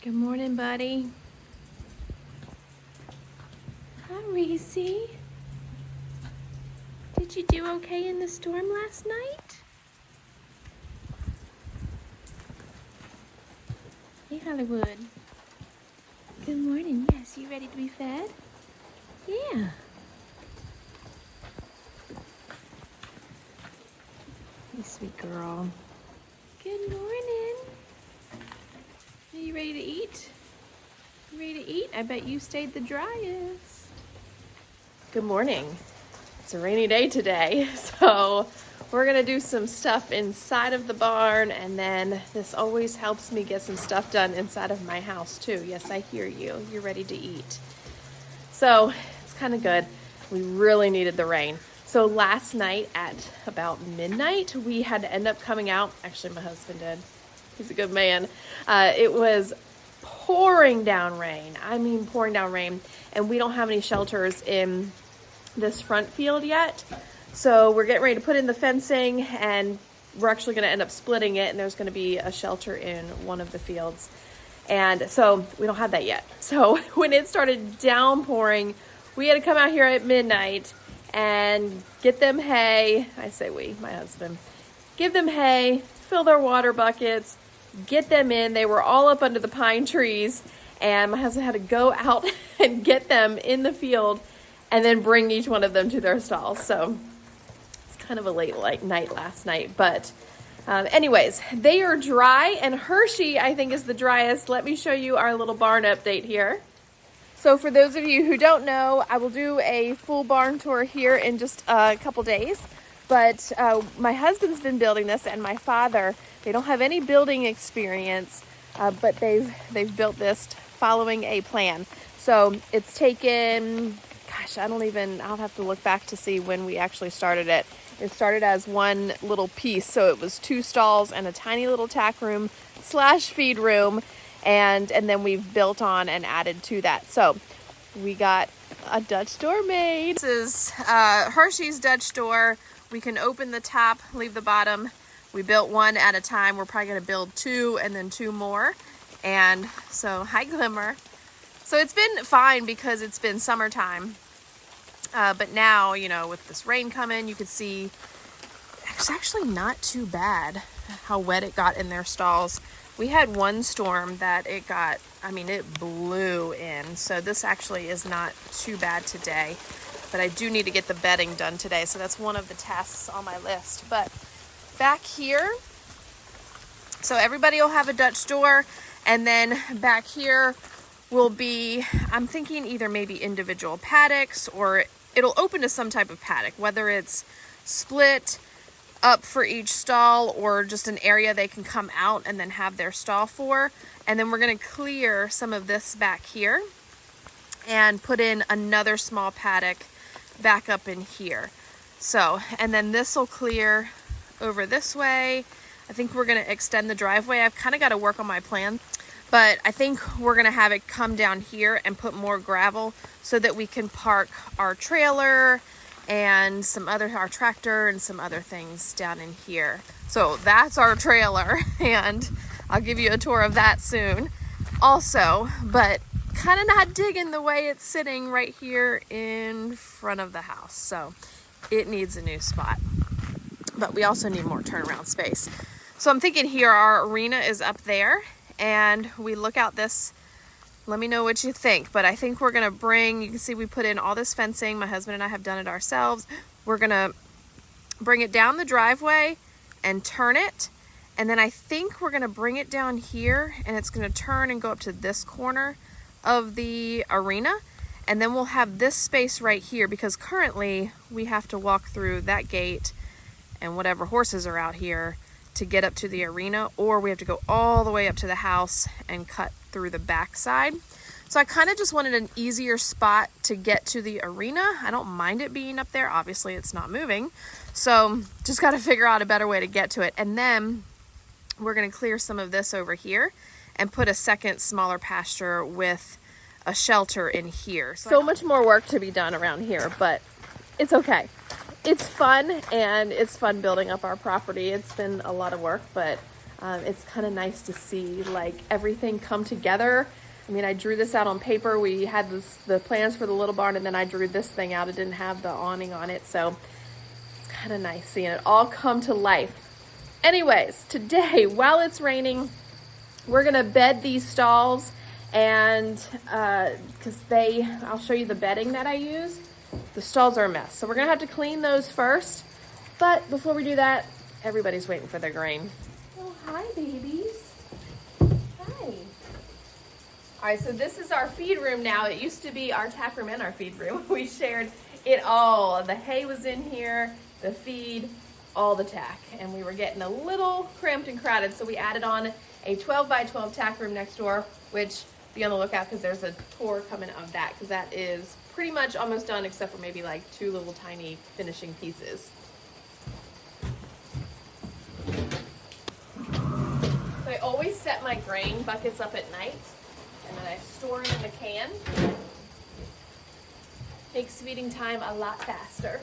Good morning, buddy. Hi, Reese. Did you do okay in the storm last night? Hey, Hollywood. Good morning. Yes, you ready to be fed? Yeah. You sweet girl. Good morning. Are you ready to eat? You ready to eat? I bet you stayed the driest. Good morning. It's a rainy day today, so we're gonna do some stuff inside of the barn, and then this always helps me get some stuff done inside of my house too. Yes, I hear you. You're ready to eat. So it's kind of good. We really needed the rain. So last night at about midnight, we had to end up coming out. Actually, my husband did. He's a good man. It was pouring down rain. I mean, pouring down rain. And we don't have any shelters in this front field yet. So we're getting ready to put in the fencing, and we're actually going to end up splitting it. And there's going to be a shelter in one of the fields. And so we don't have that yet. So when it started downpouring, we had to come out here at midnight and get them hay. I say we, my husband. Give them hay, fill their water buckets, get them in. They were all up under the pine trees, and my husband had to go out and get them in the field and then bring each one of them to their stalls. So it's kind of a late night last night, but anyways, they are dry, and Hershey, I think, is the driest. Let me show you our little barn update here. So for those of you who don't know, I will do a full barn tour here in just a couple days. But my husband's been building this, and my father, they don't have any building experience, but they've built this following a plan. So it's taken, gosh, I'll have to look back to see when we actually started it. It started as one little piece, so it was 2 stalls and a tiny little tack room / feed room, and then we've built on and added to that. So we got a Dutch door made. This is Hershey's Dutch door. We can open the top, leave the bottom. We built one at a time. We're probably gonna build 2 and then 2 more. And so, hi Glimmer. So it's been fine because it's been summertime. But now, you know, with this rain coming, you could see it's actually not too bad how wet it got in their stalls. We had one storm that it blew in. So this actually is not too bad today. But I do need to get the bedding done today. So that's one of the tasks on my list. But back here, so everybody will have a Dutch door. And then back here will be, I'm thinking either maybe individual paddocks, or it'll open to some type of paddock, whether it's split up for each stall or just an area they can come out and then have their stall for. And then we're going to clear some of this back here and put in another small paddock back up in here. So, and then this will clear over this way. I think we're going to extend the driveway. I've kind of got to work on my plan, but I think we're going to have it come down here and put more gravel so that we can park our trailer and our tractor and some other things down in here. So that's our trailer, and I'll give you a tour of that soon also, but kind of not digging the way it's sitting right here in front of the house. So it needs a new spot, but we also need more turnaround space. So I'm thinking here, our arena is up there, and we look out this. Let me know what you think, but I think we're gonna you can see we put in all this fencing. My husband and I have done it ourselves. We're gonna bring it down the driveway and turn it. And then I think we're gonna bring it down here, and it's gonna turn and go up to this corner of the arena. And then we'll have this space right here, because currently we have to walk through that gate and whatever horses are out here to get up to the arena, or we have to go all the way up to the house and cut through the backside. So I kind of just wanted an easier spot to get to the arena. I don't mind it being up there. Obviously it's not moving. So just got to figure out a better way to get to it. And then we're going to clear some of this over here and put a second smaller pasture with a shelter in here. So much more work to be done around here, but it's okay. It's fun, and it's fun building up our property. It's been a lot of work, but It's kind of nice to see like everything come together. I mean, I drew this out on paper. We had the plans for the little barn, and then I drew this thing out. It didn't have the awning on it, so it's kind of nice seeing it all come to life. Anyways, today, while it's raining, we're gonna bed these stalls, and because I'll show you the bedding that I use. The stalls are a mess, so we're gonna have to clean those first. But before we do that, everybody's waiting for their grain. Oh, hi, babies. Hi. All right, so this is our feed room now. It used to be our tack room and our feed room. We shared it all. The hay was in here, the feed, all the tack, and we were getting a little cramped and crowded, so we added on a 12 by 12 tack room next door, which be on the lookout because there's a tour coming of that, because that is pretty much almost done except for maybe like 2 little tiny finishing pieces. So I always set my grain buckets up at night, and then I store them in the can. Makes feeding time a lot faster.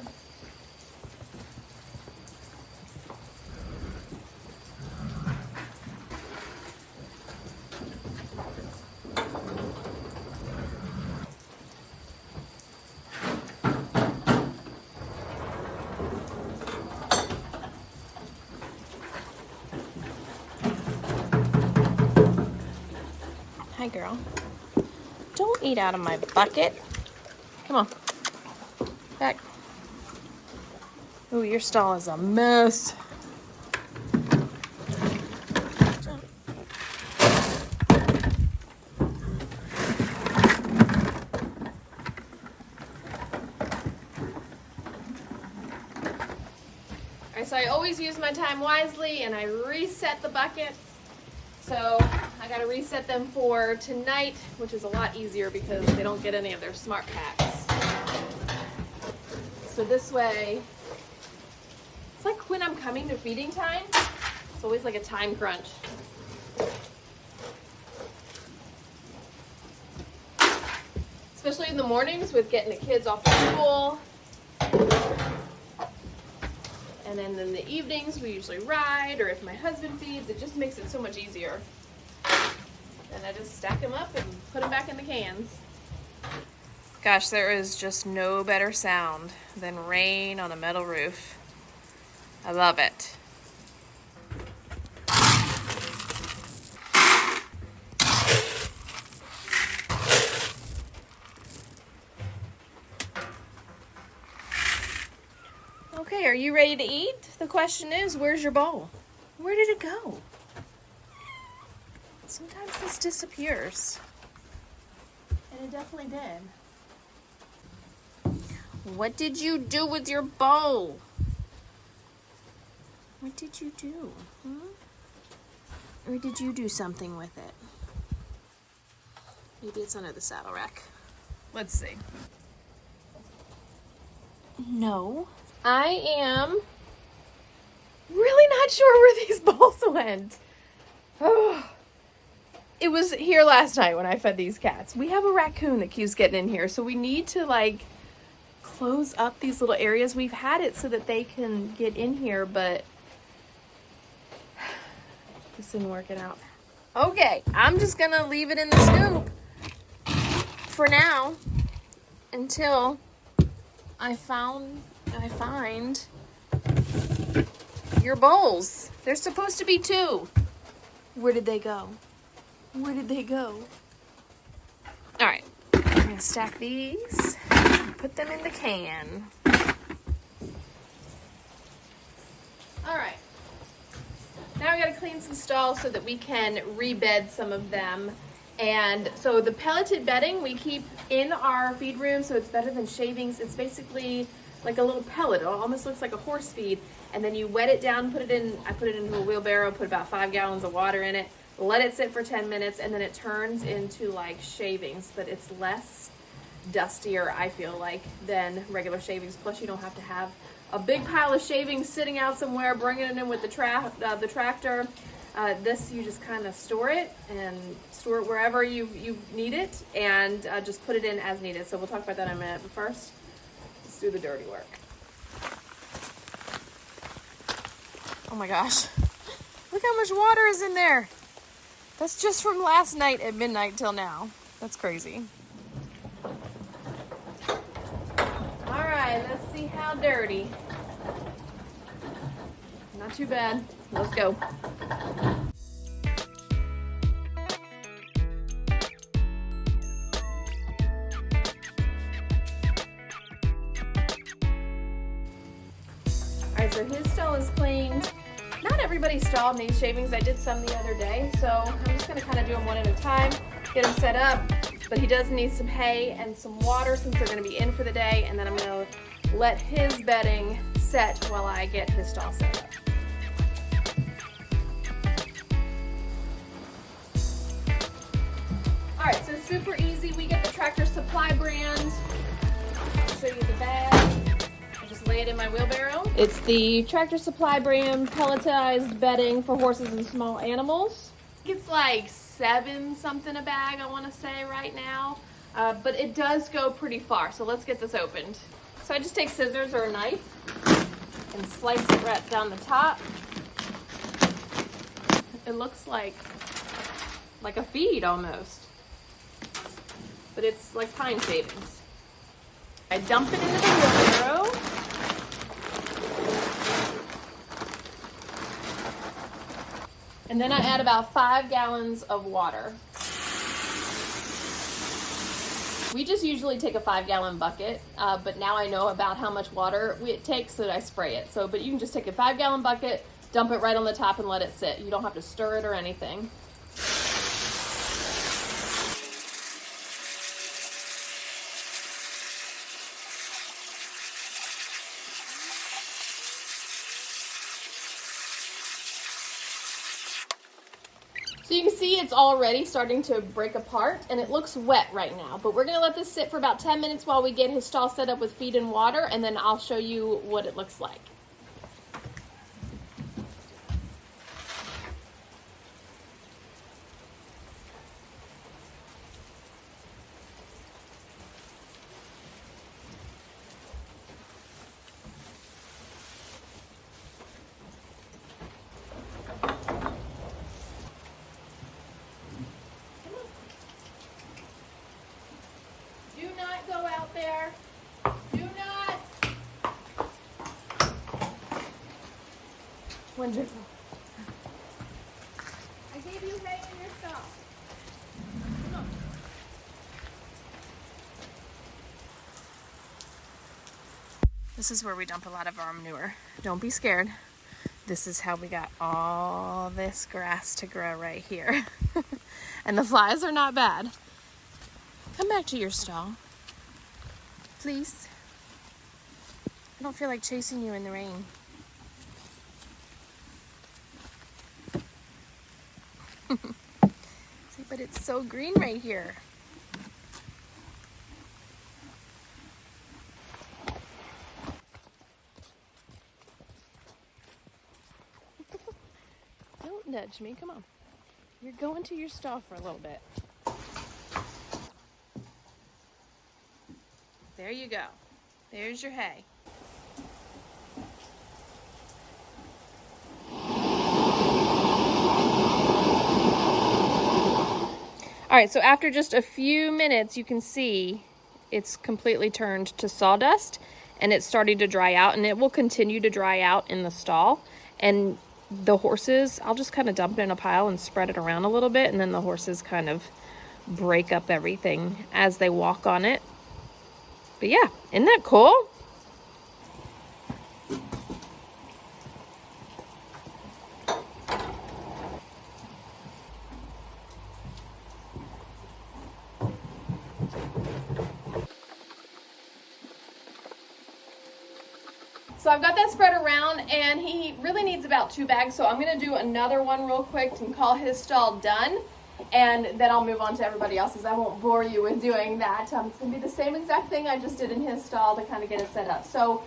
Hi, girl. Don't eat out of my bucket. Come on. Back. Oh, your stall is a mess. Alright, so I always use my time wisely, and I reset the buckets. So I got to reset them for tonight, which is a lot easier because they don't get any of their smart packs. So this way, it's like when I'm coming to feeding time, it's always like a time crunch. Especially in the mornings with getting the kids off to school. And then in the evenings, we usually ride, or if my husband feeds, it just makes it so much easier. And I just stack them up and put them back in the cans. Gosh, there is just no better sound than rain on a metal roof. I love it. Okay, are you ready to eat? The question is, where's your bowl? Where did it go? Sometimes this disappears. And it definitely did. What did you do with your bowl? What did you do? Or did you do something with it? Maybe it's under the saddle rack. Let's see. No. I am really not sure where these bowls went. Oh. It was here last night when I fed these cats. We have a raccoon that keeps getting in here, so we need to like close up these little areas. We've had it so that they can get in here, but this isn't working out. Okay, I'm just gonna leave it in the scoop for now until I find your bowls. There's supposed to be 2. Where did they go? Where did they go? All right, I'm gonna stack these, put them in the can. All right, now we gotta clean some stalls so that we can rebed some of them. And so the pelleted bedding we keep in our feed room, so it's better than shavings. It's basically like a little pellet. It almost looks like a horse feed. And then you wet it down, put it in, I put it into a wheelbarrow, put about 5 gallons of water in it, let it sit for 10 minutes, and then it turns into like shavings, but it's less dustier, I feel like, than regular shavings. Plus you don't have to have a big pile of shavings sitting out somewhere, bringing it in with the tractor. This, you just kind of store it wherever you need it, and just put it in as needed. So we'll talk about that in a minute, but first, let's do the dirty work. Oh my gosh. Look how much water is in there. That's just from last night at midnight till now. That's crazy. All right, let's see how dirty. Not too bad. Let's go. All right, so his stall is cleaned. Not everybody's stall needs shavings. I did some the other day, so I'm just gonna kind of do them one at a time, get them set up. But he does need some hay and some water since they're gonna be in for the day, and then I'm gonna let his bedding set while I get his stall set up. All right, so super easy. We get the Tractor Supply brand. I'll show you the bag. I just lay it in my wheelbarrow. It's the Tractor Supply brand pelletized bedding for horses and small animals. It's like $7 something a bag, I want to say right now, but it does go pretty far. So let's get this opened. So I just take scissors or a knife and slice it right down the top. It looks like a feed almost, but it's like pine shavings. I dump it into the wheelbarrow. And then I add about 5 gallons of water. We just usually take a 5-gallon bucket, but now I know about how much water it takes, so I spray it. But you can just take a 5-gallon bucket, dump it right on the top and let it sit. You don't have to stir it or anything. So you can see it's already starting to break apart and it looks wet right now, but we're gonna let this sit for about 10 minutes while we get his stall set up with feed and water, and then I'll show you what it looks like. Go out there. Do not. Wonderful. I gave you hay in your stall. Come on. This is where we dump a lot of our manure. Don't be scared. This is how we got all this grass to grow right here. And the flies are not bad. Come back to your stall. Please. I don't feel like chasing you in the rain. See, but it's so green right here. Don't nudge me, come on. You're going to your stall for a little bit. There you go. There's your hay. All right, so after just a few minutes, you can see it's completely turned to sawdust and it's starting to dry out, and it will continue to dry out in the stall. And the horses, I'll just kind of dump it in a pile and spread it around a little bit, and then the horses kind of break up everything as they walk on it. But yeah, isn't that cool? So I've got that spread around, and he really needs about 2 bags. So I'm gonna do another one real quick and call his stall done. And then I'll move on to everybody else's. I won't bore you with doing that. It's going to be the same exact thing I just did in his stall to kind of get it set up. So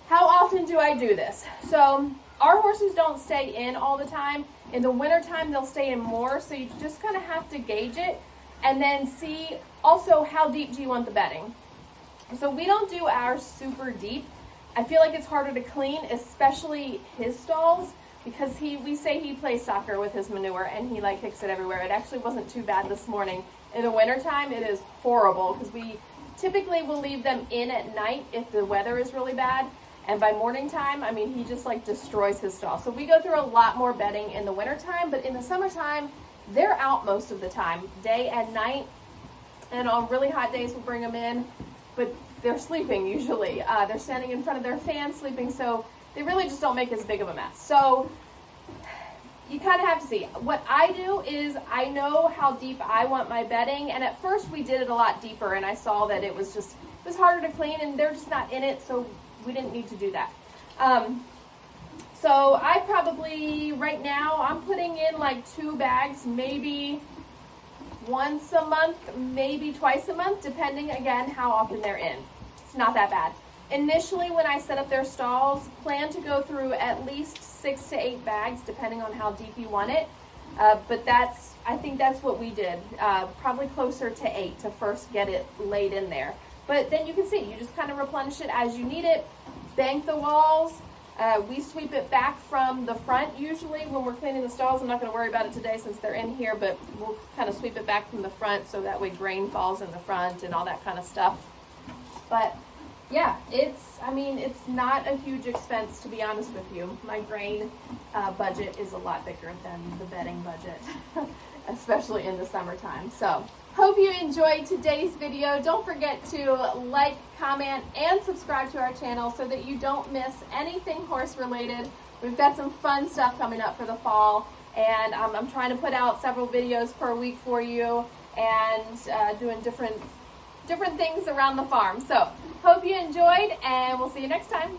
how often do I do this? So our horses don't stay in all the time. In the wintertime, they'll stay in more. So you just kind of have to gauge it and then see also how deep do you want the bedding. So we don't do ours super deep. I feel like it's harder to clean, especially his stalls. because we say he plays soccer with his manure and he like kicks it everywhere. It actually wasn't too bad this morning. In the wintertime, it is horrible because we typically will leave them in at night if the weather is really bad. And by morning time, I mean, he just like destroys his stall. So we go through a lot more bedding in the wintertime, but in the summertime, they're out most of the time, day and night. And on really hot days, we'll bring them in, but they're sleeping usually. They're standing in front of their fan sleeping, so they really just don't make as big of a mess. So you kind of have to see. What I do is I know how deep I want my bedding, and at first we did it a lot deeper, and I saw that it was harder to clean, and they're just not in it, so we didn't need to do that. So I probably, right now, I'm putting in like 2 bags, maybe once a month, maybe twice a month, depending, again, how often they're in. It's not that bad. Initially, when I set up their stalls, plan to go through at least 6 to 8 bags, depending on how deep you want it. But I think that's what we did. Probably closer to 8 to first get it laid in there. But then you can see, you just kind of replenish it as you need it. Bank the walls. We sweep it back from the front usually when we're cleaning the stalls. I'm not going to worry about it today since they're in here, but we'll kind of sweep it back from the front so that way grain falls in the front and all that kind of stuff. But yeah, it's not a huge expense, to be honest with you. My grain budget is a lot bigger than the bedding budget, especially in the summertime. So hope you enjoyed today's video. Don't forget to like, comment, and subscribe to our channel so that you don't miss anything horse related. We've got some fun stuff coming up for the fall, and I'm trying to put out several videos per week for you and doing different things around the farm. So hope you enjoyed, and we'll see you next time.